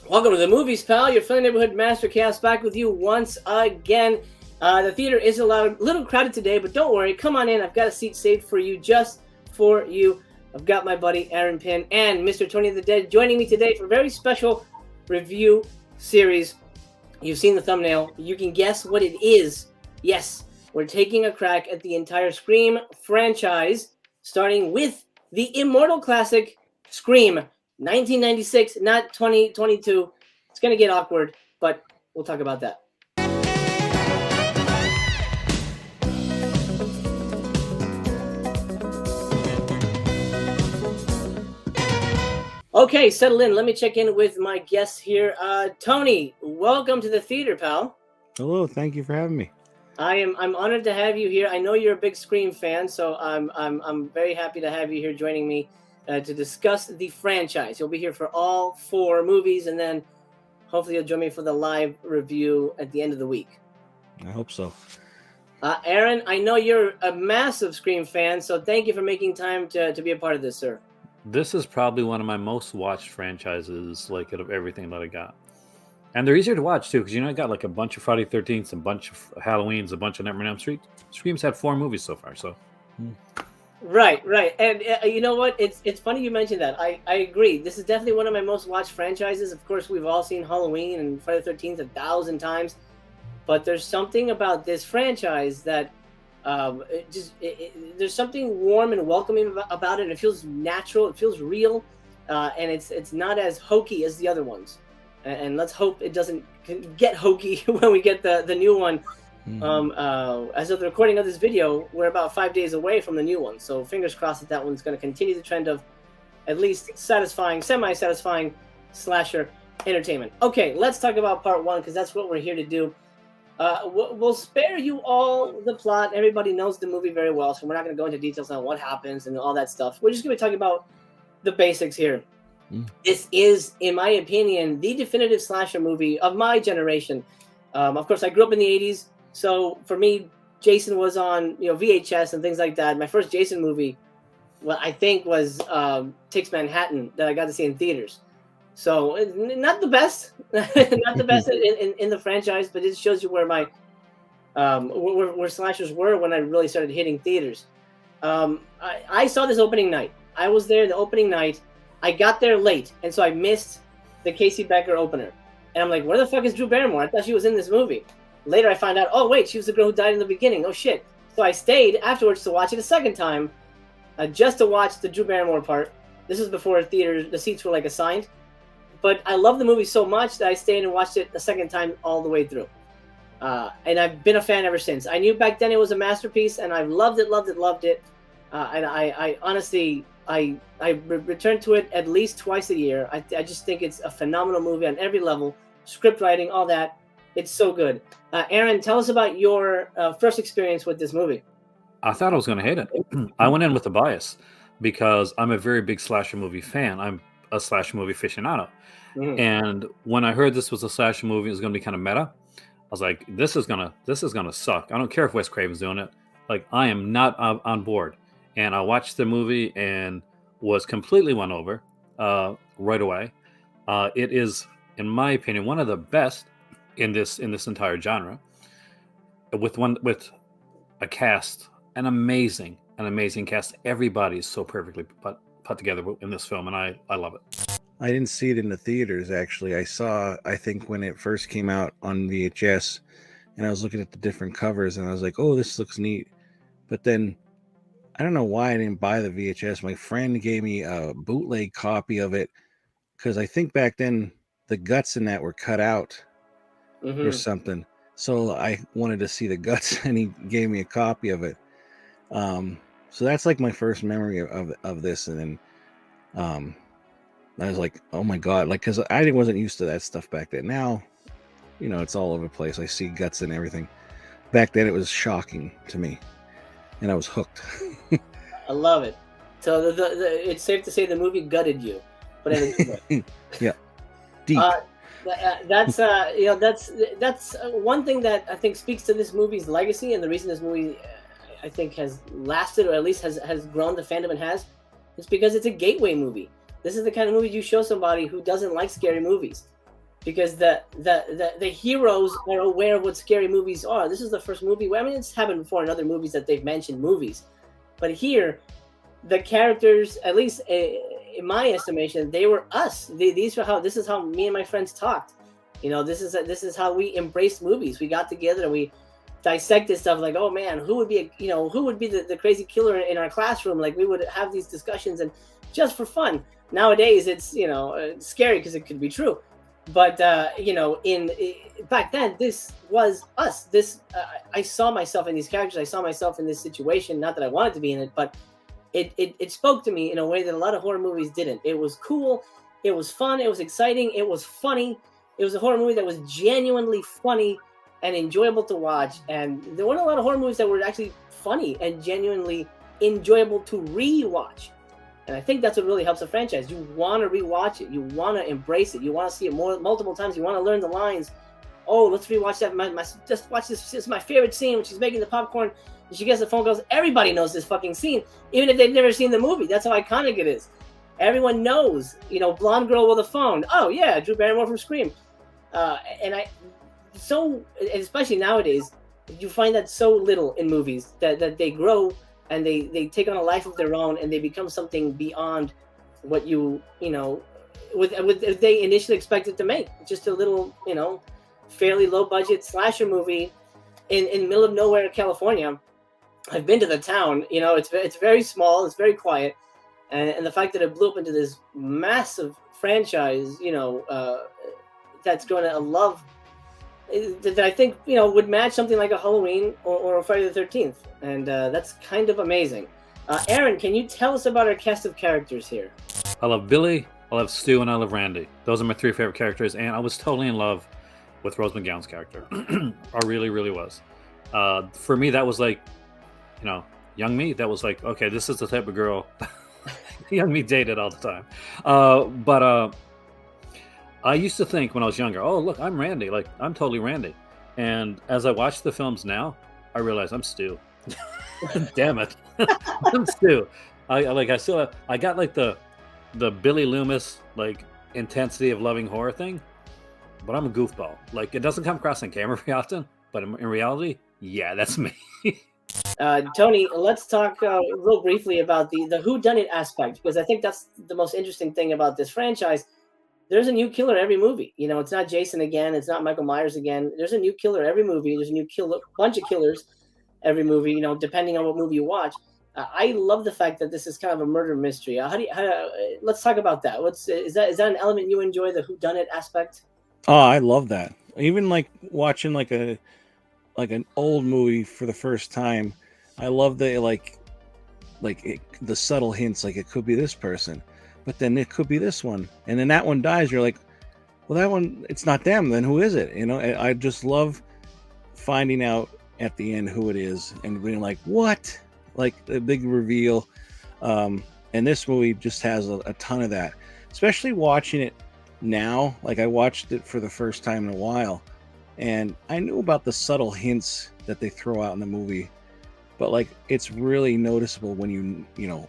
Welcome to the movies, pal. Your friendly neighborhood mastercast back with you once again. The theater is a little crowded today, but don't worry. Come on in. I've got a seat saved for you, just for you. I've got my buddy Aaron Pinn and Mr. Tony the Dead joining me today for a very special review series. You've seen the thumbnail. You can guess what it is. Yes, we're taking a crack at the entire Scream franchise, starting with the immortal classic Scream 1996, not 2022. It's going to get awkward, but we'll talk about that. Okay, settle in. Let me check in with my guests here. Tony, welcome to the theater, pal. Hello, thank you for having me. I'm honored to have you here. I know you're a big Scream fan, so I'm very happy to have you here joining me to discuss the franchise. You'll be here for all 4 movies, and then hopefully you'll join me for the live review at the end of the week. I hope so. Aaron, I know you're a massive Scream fan, so thank you for making time to be a part of this, sir. This is probably one of my most watched franchises, like, out of everything that I got. And they're easier to watch, too, because, I got, like, a bunch of Friday 13th, a bunch of Halloweens, a bunch of Nightmare on Elm Street. Scream's had 4 movies so far, so... Right. And you know what? It's funny you mentioned that. I agree. This is definitely one of my most watched franchises. Of course, we've all seen Halloween and Friday the 13th 1,000 times. But there's something about this franchise that there's something warm and welcoming about it. It feels natural. It feels real. And it's not as hokey as the other ones. And let's hope it doesn't get hokey when we get the new one. As of the recording of this video, we're about 5 days away from the new one, so fingers crossed that one's going to continue the trend of at least semi-satisfying slasher entertainment. Okay, let's talk about part 1, because that's what we're here to do. We'll spare you all the plot. Everybody knows the movie very well, so we're not going to go into details on what happens and all that stuff. We're just going to be talking about the basics here. This is, in my opinion, the definitive slasher movie of my generation. Of course, I grew up in the 80s. So for me, Jason was on VHS and things like that. My first Jason movie, I think, was Takes Manhattan that I got to see in theaters. So not the best, not the best in the franchise, but it shows you where my where slashers were when I really started hitting theaters. I saw this opening night. I was there the opening night. I got there late, and so I missed the Casey Becker opener. And I'm like, where the fuck is Drew Barrymore? I thought she was in this movie. Later, I find out, oh, wait, she was the girl who died in the beginning. Oh, shit. So I stayed afterwards to watch it a second time, just to watch the Drew Barrymore part. This was before theaters, the seats were, like, assigned. But I love the movie so much that I stayed and watched it a second time all the way through. And I've been a fan ever since. I knew back then it was a masterpiece, and I've loved it. And I honestly, I return to it at least twice a year. I just think it's a phenomenal movie on every level. Script writing, all that. It's so good. Aaron, tell us about your first experience with this movie. I thought I was going to hate it. I went in with a bias because I'm a very big slasher movie fan. I'm a slasher movie aficionado. And when I heard this was a slasher movie, it was going to be kind of meta. I was like, this is gonna suck. I don't care if Wes Craven's doing it. Like, I am not on board. And I watched the movie and was completely won over right away. It is, in my opinion, one of the best in this entire genre, with a cast, an amazing cast. Everybody is so perfectly put together in this film, and I love it. I didn't see it in the theaters, actually. I think when it first came out on VHS, and I was looking at the different covers, and I was like, oh, this looks neat. But then I don't know why I didn't buy the VHS. My friend gave me a bootleg copy of it, because I think back then the guts in that were cut out or something. So I wanted to see the guts, and he gave me a copy of it. So that's like my first memory of this. And then I was like, oh my God, like, because I wasn't used to that stuff back then. Now, it's all over the place. I see guts and everything. Back then it was shocking to me, and I was hooked. I love it. So it's safe to say the movie gutted you, but in a good way. Yeah, deep. That's one thing that I think speaks to this movie's legacy, and the reason this movie I think has lasted, or at least has grown the fandom it has, is because it's a gateway movie. This is the kind of movie you show somebody who doesn't like scary movies. because the heroes are aware of what scary movies are. This is the first movie where, I mean, it's happened before in other movies that they've mentioned movies, but here the characters, at least in my estimation, they were us. These are how. This is how me and my friends talked. You know, this is how we embraced movies. We got together and we dissected stuff like, oh man, who would be the crazy killer in our classroom? Like, we would have these discussions, and just for fun. Nowadays, it's scary because it could be true. But back then, this was us. I saw myself in these characters. I saw myself in this situation. Not that I wanted to be in it, but it spoke to me in a way that a lot of horror movies didn't. It was cool. It was fun. It was exciting. It was funny. It was a horror movie that was genuinely funny and enjoyable to watch. And there weren't a lot of horror movies that were actually funny and genuinely enjoyable to rewatch. And I think that's what really helps a franchise. You want to rewatch it. You want to embrace it. You want to see it multiple times. You want to learn the lines. Oh, let's rewatch that. Just watch this. This is my favorite scene when she's making the popcorn and she gets the phone calls. Everybody knows this fucking scene, even if they've never seen the movie. That's how iconic it is. Everyone knows, blonde girl with a phone. Oh yeah, Drew Barrymore from Scream. Especially nowadays, you find that so little in movies that they grow and they take on a life of their own and they become something beyond what if they initially expected to make. Just a little, fairly low budget slasher movie in middle of nowhere, California. I've been to the town. It's very small. It's very quiet. And the fact that it blew up into this massive franchise, that's going to love, that I think, would match something like a Halloween or a Friday the 13th. And that's kind of amazing. Aaron, can you tell us about our cast of characters here? I love Billy, I love Stu, and I love Randy. Those are my three favorite characters. And I was totally in love with Rose McGowan's character. I really, really was. For me, that was like, young me, that was like, okay, this is the type of girl young me dated all the time. But I used to think when I was younger, oh, look, I'm Randy. Like, I'm totally Randy. And as I watch the films now, I realize I'm Stu. Damn it. I'm Stu. I got like the Billy Loomis, like, intensity of loving horror thing, but I'm a goofball. Like, it doesn't come across on camera very often, but in reality, yeah, that's me. Tony, let's talk real briefly about the whodunit aspect, because I think that's the most interesting thing about this franchise. There's a new killer every movie. It's not Jason again. It's not Michael Myers again. There's a new killer every movie. There's a new bunch of killers every movie, depending on what movie you watch. I love the fact that this is kind of a murder mystery. Let's talk about that. Is that an element you enjoy, the whodunit aspect? Oh, I love that. Even like watching like an old movie for the first time, I love the the subtle hints, like it could be this person, but then it could be this one, and then that one dies. You're like, well, that one, it's not them. Then who is it? I just love finding out at the end who it is and being like, what? Like the big reveal. And this movie just has a ton of that, especially watching it now. Like, I watched it for the first time in a while, and I knew about the subtle hints that they throw out in the movie, but like, it's really noticeable when you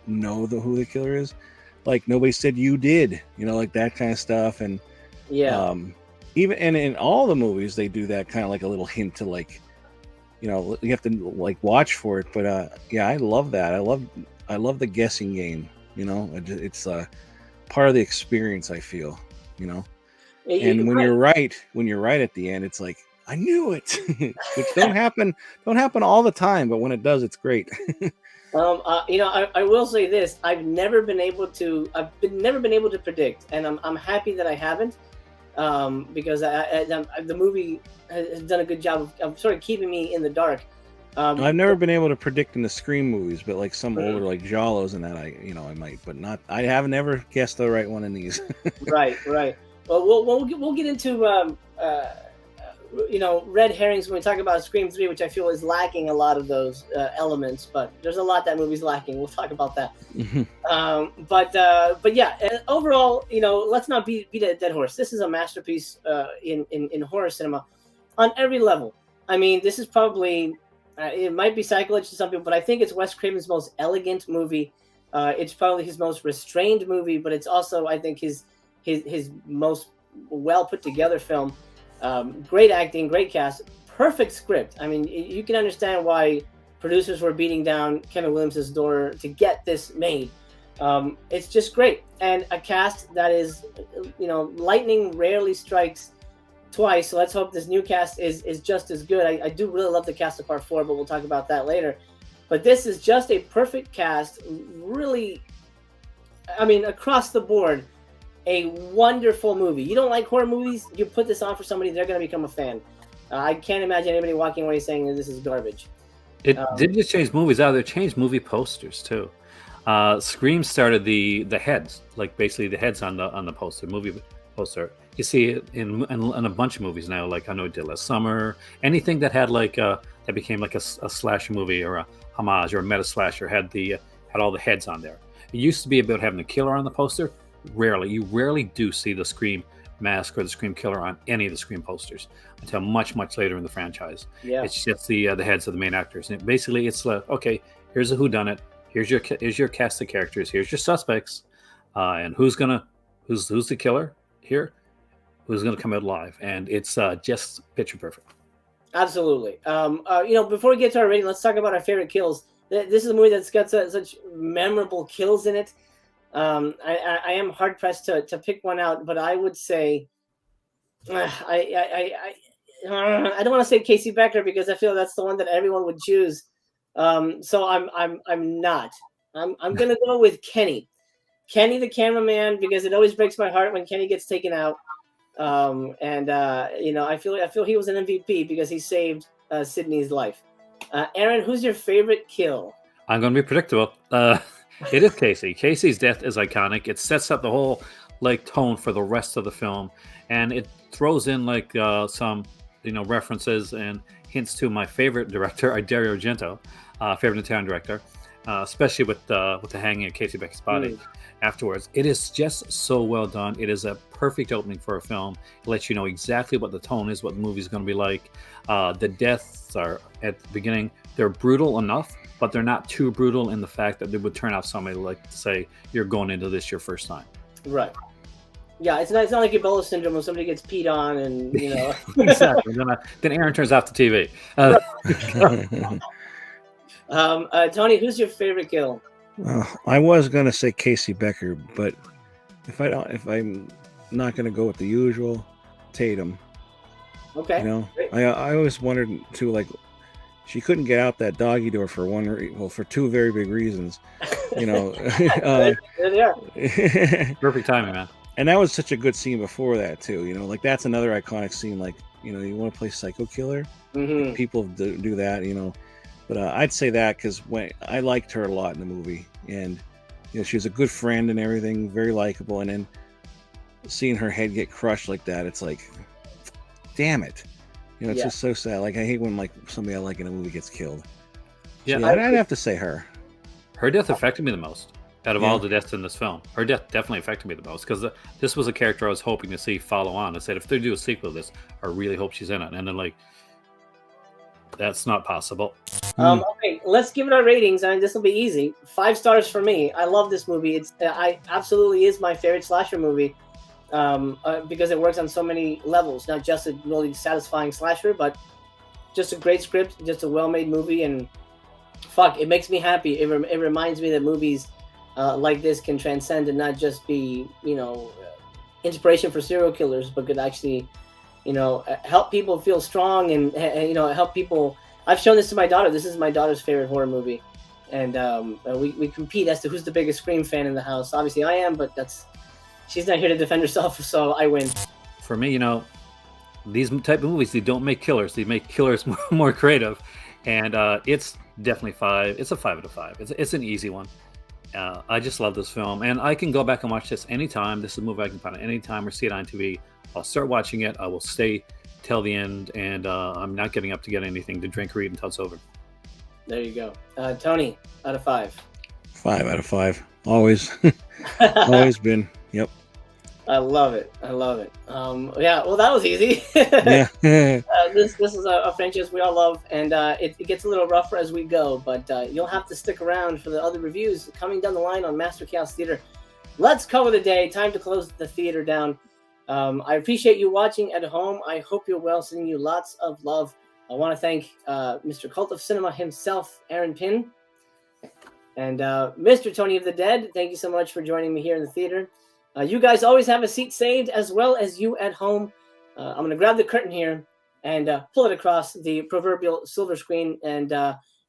know who the killer is. Like, nobody said you did, like that kind of stuff. And yeah, even and in all the movies they do that kind of like a little hint to, like, you have to like watch for it. But yeah, I love that. I love the guessing game. It's part of the experience, I feel. And when you're right at the end, it's like, I knew it. Which don't happen all the time, but when it does, it's great. I will say this: I've never been able to predict, and I'm happy that I haven't, because the movie has done a good job of sort of keeping me in the dark. I've never been able to predict in the Scream movies, but like some older, like Jalos and that, I might, but not. I have never guessed the right one in these. Right. Well, we'll get into red herrings when we talk about Scream 3, which I feel is lacking a lot of those elements, but there's a lot that movie's lacking. We'll talk about that. But yeah, overall, let's not beat a dead horse. This is a masterpiece in horror cinema on every level. I mean, this is probably, it might be sacrilege to some people, but I think it's Wes Craven's most elegant movie. It's probably his most restrained movie, but it's also, I think, his most well put together film. Great acting, great cast, perfect script. I mean, you can understand why producers were beating down Kevin Williams' door to get this made. It's just great, and a cast that is, lightning rarely strikes twice. So let's hope this new cast is just as good. I do really love the cast of Part 4, but we'll talk about that later. But this is just a perfect cast. Really, I mean, across the board, a wonderful movie. You don't like horror movies, you put this on for somebody, they're going to become a fan. I can't imagine anybody walking away saying that this is garbage. It didn't just change movies out; they changed movie posters too. Scream started the heads, like basically the heads on the poster, movie poster. You see it in a bunch of movies now. Like I know it did last summer. Anything that had that became like a slasher movie or a homage or a meta slasher had all the heads on there. It used to be about having the killer on the poster. You rarely do see the Scream mask or the Scream killer on any of the Scream posters until much later in the franchise. Yeah, it's just the heads of the main actors. And basically, it's like, okay, here's a whodunit. Here's your cast of characters. Here's your suspects, and who's the killer here? Who's gonna come out alive? And it's just picture perfect. absolutely. Before we get to our rating, let's talk about our favorite kills. This is a movie that's got such memorable kills in it. I am hard pressed to pick one out, but I would say I don't want to say Casey Becker because I feel that's the one that everyone would choose. So I'm not. I'm gonna go with Kenny the cameraman, because it always breaks my heart when Kenny gets taken out. I feel he was an MVP because he saved Sydney's life. Aaron, who's your favorite kill? I'm going to be predictable. It is Casey. Casey's death is iconic. It sets up the whole tone for the rest of the film, and it throws in some references and hints to my favorite director, Dario Argento, favorite Italian director, especially with the hanging of Casey Becker's body afterwards. It is just so well done. It is a perfect opening for a film. It lets you know exactly what the tone is, what the movie's going to be like. The deaths are at the beginning. They're brutal enough, but they're not too brutal in the fact that they would turn off somebody like to say you're going into this your first time. Right. Yeah, it's not like Ebola syndrome when somebody gets peed on and Exactly. Then Aaron turns off the TV. Tony, who's your favorite kill? I was gonna say Casey Becker, but if I'm not gonna go with the usual, Tatum. Okay. I always wondered too, she couldn't get out that doggy door for for two very big reasons. There they are. Perfect timing, man. And that was such a good scene before that too. That's another iconic scene. You want to play psycho killer. Mm-hmm. People do that. But I'd say that because when I liked her a lot in the movie, and she was a good friend and everything, very likable. And then seeing her head get crushed like that, it's like, damn it. It's just so sad. I hate when somebody I like in a movie gets killed. Yeah, so, I'd have to say her. Her death affected me the most out of all the deaths in this film. Her death definitely affected me the most because this was a character I was hoping to see follow on. I said, if they do a sequel to this, I really hope she's in it. And then that's not possible. Okay, let's give it our ratings. I mean, this will be easy. 5 stars for me. I love this movie. I absolutely is my favorite slasher movie. Because it works on so many levels, not just a really satisfying slasher, but just a great script, just a well-made movie, and it makes me happy. It reminds me that movies like this can transcend and not just be, inspiration for serial killers, but could actually, help people feel strong and help people. I've shown this to my daughter. This is my daughter's favorite horror movie, and we compete as to who's the biggest Scream fan in the house. Obviously, I am, but she's not here to defend herself, so I win. For me, these type of movies, they don't make killers. They make killers more creative. And it's definitely 5. It's a 5 out of 5. It's an easy one. I just love this film. And I can go back and watch this anytime. This is a movie I can find at any time or see it on TV. I'll start watching it. I will stay till the end. And I'm not getting up to get anything to drink or eat until it's over. There you go. Tony, out of 5. 5 out of 5. Always. Always been. Yep. I love it. Well, that was easy. Yeah. This is a franchise we all love, and it gets a little rougher as we go, but you'll have to stick around for the other reviews coming down the line on Master Chaos Theater. Let's cover the day. Time to close the theater down. I appreciate you watching at home. I hope you're well. Sending you lots of love. I want to thank Mr. Cult of Cinema himself, Aaron Pinn, and Mr. Tony of the Dead. Thank you so much for joining me here in the theater. You guys always have a seat saved, as well as you at home. I'm going to grab the curtain here and pull it across the proverbial silver screen. And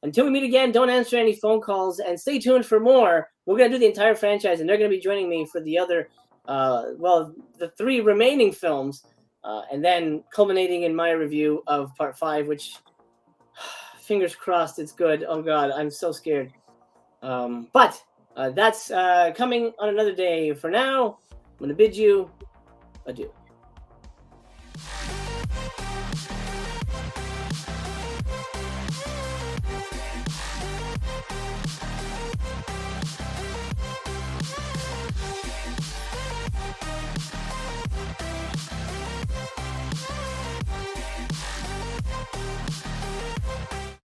until we meet again, don't answer any phone calls and stay tuned for more. We're going to do the entire franchise, and they're going to be joining me for the other, the 3 remaining films, and then culminating in my review of Part 5, which, fingers crossed, it's good. Oh, God, I'm so scared. But that's coming on another day. For now, I'm going to bid you adieu.